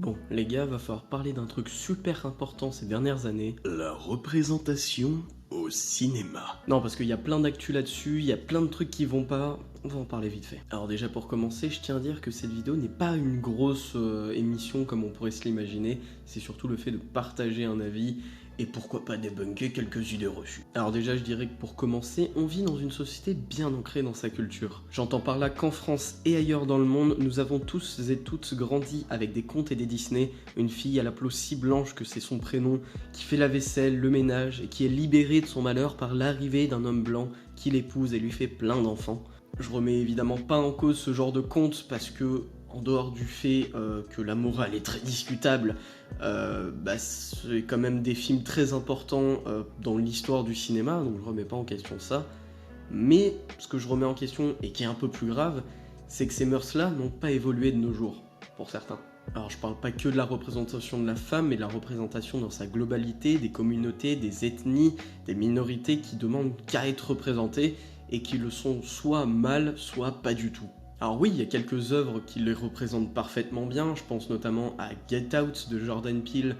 Bon, les gars, va falloir parler d'un truc super important ces dernières années. La représentation au cinéma. Non, parce qu'il y a plein d'actu là-dessus, il y a plein de trucs qui vont pas, on va en parler vite fait. Alors déjà pour commencer, je tiens à dire que cette vidéo n'est pas une grosse émission comme on pourrait se l'imaginer, c'est surtout le fait de partager un avis et pourquoi pas débunker quelques idées reçues. Alors déjà je dirais que pour commencer, on vit dans une société bien ancrée dans sa culture. J'entends par là qu'en France et ailleurs dans le monde, nous avons tous et toutes grandi avec des contes et des Disney, une fille à la peau si blanche que c'est son prénom, qui fait la vaisselle, le ménage et qui est libérée de son malheur par l'arrivée d'un homme blanc qui l'épouse et lui fait plein d'enfants. Je remets évidemment pas en cause ce genre de conte parce que, en dehors du fait que la morale est très discutable, c'est quand même des films très importants dans l'histoire du cinéma, donc je remets pas en question ça. Mais ce que je remets en question, et qui est un peu plus grave, c'est que ces mœurs-là n'ont pas évolué de nos jours, pour certains. Alors je parle pas que de la représentation de la femme, mais de la représentation dans sa globalité, des communautés, des ethnies, des minorités qui demandent qu'à être représentées, et qui le sont soit mal, soit pas du tout. Alors oui, il y a quelques œuvres qui les représentent parfaitement bien, je pense notamment à Get Out de Jordan Peele,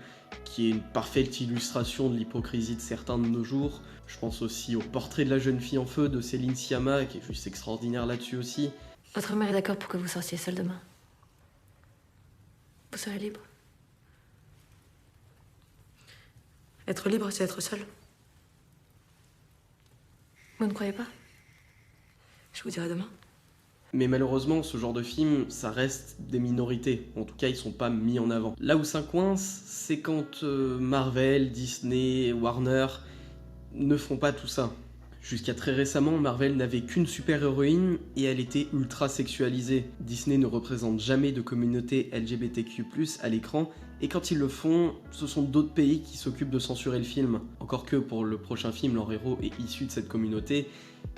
qui est une parfaite illustration de l'hypocrisie de certains de nos jours. Je pense aussi au Portrait de la jeune fille en feu de Céline Sciamma, qui est juste extraordinaire là-dessus aussi. Votre mère est d'accord pour que vous sortiez seul demain. Vous serez libre. Être libre, c'est être seul. Vous ne croyez pas? Je vous dirai demain. Mais malheureusement, ce genre de film, ça reste des minorités. En tout cas, ils sont pas mis en avant. Là où ça coince, c'est quand Marvel, Disney, Warner ne font pas tout ça. Jusqu'à très récemment, Marvel n'avait qu'une super-héroïne et elle était ultra sexualisée. Disney ne représente jamais de communauté LGBTQ+, à l'écran, et quand ils le font, ce sont d'autres pays qui s'occupent de censurer le film. Encore que pour le prochain film, leur héros est issu de cette communauté,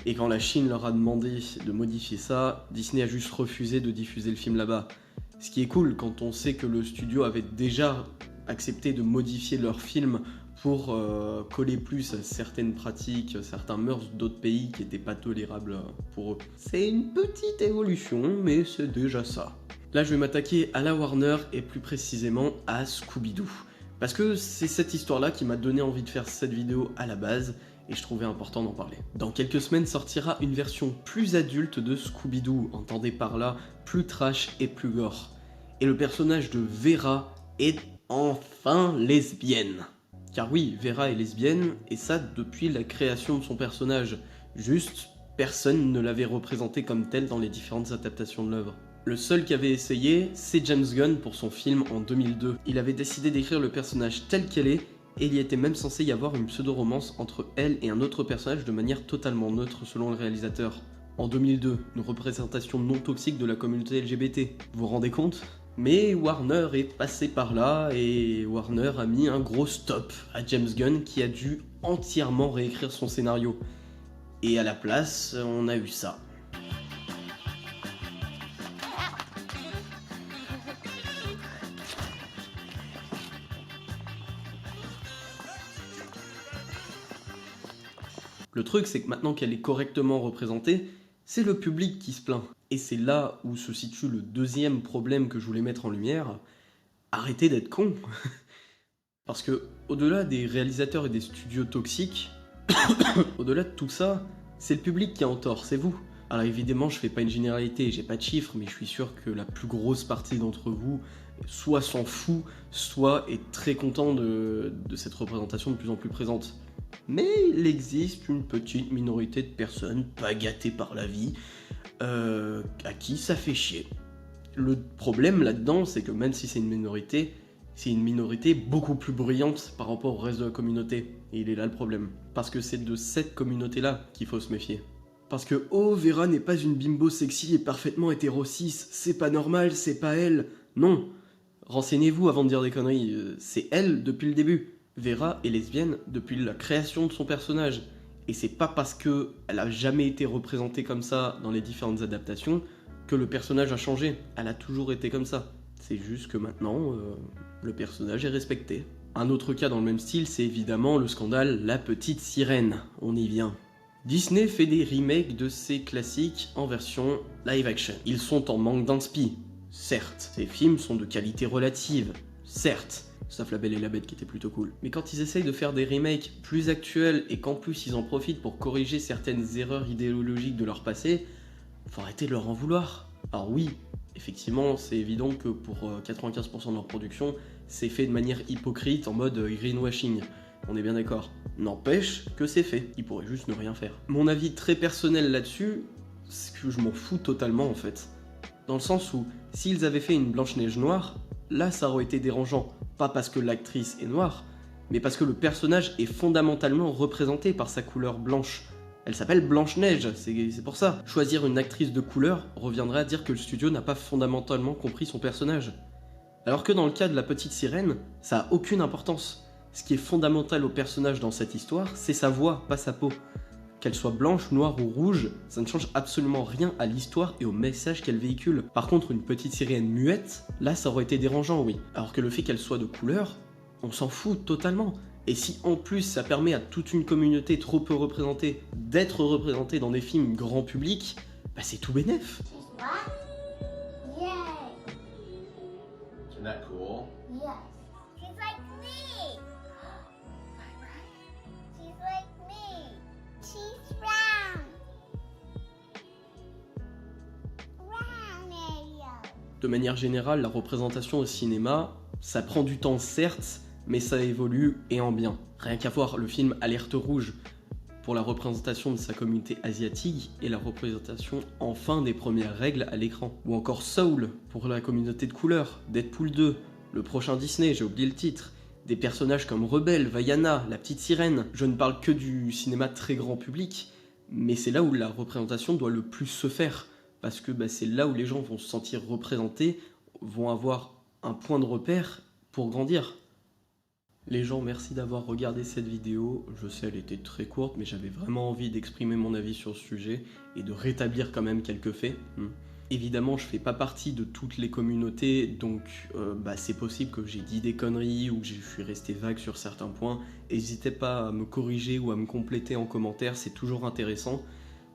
et quand la Chine leur a demandé de modifier ça, Disney a juste refusé de diffuser le film là-bas. Ce qui est cool quand on sait que le studio avait déjà accepté de modifier leur film pour coller plus à certaines pratiques, certains mœurs d'autres pays qui n'étaient pas tolérables pour eux. C'est une petite évolution, mais c'est déjà ça. Là, je vais m'attaquer à la Warner et plus précisément à Scooby-Doo. Parce que c'est cette histoire-là qui m'a donné envie de faire cette vidéo à la base, et je trouvais important d'en parler. Dans quelques semaines sortira une version plus adulte de Scooby-Doo, entendez par là plus trash et plus gore. Et le personnage de Vera est enfin lesbienne. Car oui, Vera est lesbienne, et ça depuis la création de son personnage. Juste, personne ne l'avait représentée comme telle dans les différentes adaptations de l'œuvre. Le seul qui avait essayé, c'est James Gunn pour son film en 2002. Il avait décidé d'écrire le personnage tel qu'elle est, et il y était même censé y avoir une pseudo-romance entre elle et un autre personnage de manière totalement neutre selon le réalisateur. En 2002, une représentation non toxique de la communauté LGBT. Vous vous rendez compte ? Mais Warner est passé par là et Warner a mis un gros stop à James Gunn qui a dû entièrement réécrire son scénario. Et à la place, on a eu ça. Le truc, c'est que maintenant qu'elle est correctement représentée, c'est le public qui se plaint. Et c'est là où se situe le deuxième problème que je voulais mettre en lumière. Arrêtez d'être con. Parce que, au-delà des réalisateurs et des studios toxiques, au-delà de tout ça, c'est le public qui est en tort, c'est vous. Alors évidemment, je fais pas une généralité, j'ai pas de chiffres, mais je suis sûr que la plus grosse partie d'entre vous soit s'en fout, soit est très content de cette représentation de plus en plus présente. Mais il existe une petite minorité de personnes pas gâtées par la vie, à qui ça fait chier. Le problème là-dedans, c'est que même si c'est une minorité beaucoup plus bruyante par rapport au reste de la communauté. Et il est là le problème. Parce que c'est de cette communauté-là qu'il faut se méfier. Parce que « Oh, Vera n'est pas une bimbo sexy et parfaitement hétéro-cis, c'est pas normal, c'est pas elle ». Non, renseignez-vous avant de dire des conneries, c'est elle depuis le début. Vera est lesbienne depuis la création de son personnage. Et c'est pas parce qu'elle a jamais été représentée comme ça dans les différentes adaptations que le personnage a changé. Elle a toujours été comme ça. C'est juste que maintenant, le personnage est respecté. Un autre cas dans le même style, c'est évidemment le scandale La Petite Sirène. On y vient. Disney fait des remakes de ses classiques en version live action. Ils sont en manque d'inspi. Certes, ces films sont de qualité relative, certes, sauf La Belle et la Bête qui était plutôt cool. Mais quand ils essayent de faire des remakes plus actuels et qu'en plus ils en profitent pour corriger certaines erreurs idéologiques de leur passé, faut arrêter de leur en vouloir. Alors oui, effectivement, c'est évident que pour 95% de leur production, c'est fait de manière hypocrite en mode greenwashing. On est bien d'accord. N'empêche que c'est fait, ils pourraient juste ne rien faire. Mon avis très personnel là-dessus, c'est que je m'en fous totalement en fait. Dans le sens où, s'ils avaient fait une Blanche-Neige noire, là ça aurait été dérangeant. Pas parce que l'actrice est noire, mais parce que le personnage est fondamentalement représenté par sa couleur blanche. Elle s'appelle Blanche-Neige, c'est pour ça. Choisir une actrice de couleur reviendrait à dire que le studio n'a pas fondamentalement compris son personnage. Alors que dans le cas de la petite sirène, ça a aucune importance. Ce qui est fondamental au personnage dans cette histoire, c'est sa voix, pas sa peau. Qu'elle soit blanche, noire ou rouge, ça ne change absolument rien à l'histoire et au message qu'elle véhicule. Par contre, une petite sirène muette, là ça aurait été dérangeant, oui. Alors que le fait qu'elle soit de couleur, on s'en fout totalement. Et si en plus ça permet à toute une communauté trop peu représentée d'être représentée dans des films grand public, bah c'est tout bénef. Yay! Isn't that cool? Yes. She's like me. She's like me. She's round. Round area. De manière générale, la représentation au cinéma, ça prend du temps certes, mais ça évolue et en bien. Rien qu'à voir le film Alerte Rouge pour la représentation de sa communauté asiatique et la représentation enfin des premières règles à l'écran. Ou encore Soul pour la communauté de couleur, Deadpool 2, le prochain Disney, j'ai oublié le titre, des personnages comme Rebelle, Vaiana, la petite sirène. Je ne parle que du cinéma très grand public, mais c'est là où la représentation doit le plus se faire, parce que c'est là où les gens vont se sentir représentés, vont avoir un point de repère pour grandir. Les gens, merci d'avoir regardé cette vidéo. Je sais, elle était très courte, mais j'avais vraiment envie d'exprimer mon avis sur ce sujet et de rétablir quand même quelques faits. Évidemment, je fais pas partie de toutes les communautés, donc c'est possible que j'ai dit des conneries ou que je suis resté vague sur certains points. N'hésitez pas à me corriger ou à me compléter en commentaire, c'est toujours intéressant.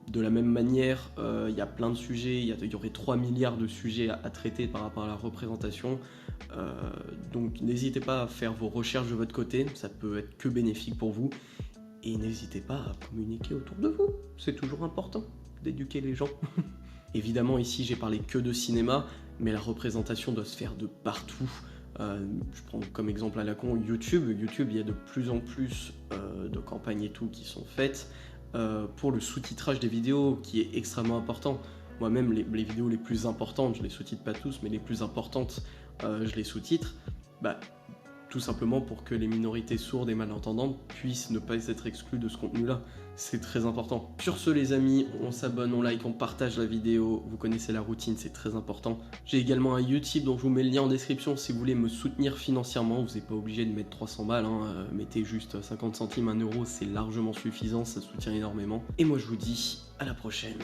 De la même manière, il y a plein de sujets, il y aurait 3 milliards de sujets à traiter par rapport à la représentation. Donc n'hésitez pas à faire vos recherches de votre côté, ça peut être que bénéfique pour vous. Et n'hésitez pas à communiquer autour de vous, c'est toujours important d'éduquer les gens. Évidemment ici j'ai parlé que de cinéma, mais la représentation doit se faire de partout. Je prends comme exemple à la con YouTube, il y a de plus en plus de campagnes et tout qui sont faites. Pour le sous-titrage des vidéos qui est extrêmement important. Moi-même, les vidéos les plus importantes, je les sous-titre pas tous, mais les plus importantes, je les sous-titre. Tout simplement pour que les minorités sourdes et malentendantes puissent ne pas être exclues de ce contenu-là. C'est très important. Sur ce les amis, on s'abonne, on like, on partage la vidéo. Vous connaissez la routine, c'est très important. J'ai également un YouTube dont je vous mets le lien en description si vous voulez me soutenir financièrement. Vous n'êtes pas obligé de mettre 300 balles, mettez juste 50 centimes, 1 euro, c'est largement suffisant, ça soutient énormément. Et moi je vous dis à la prochaine.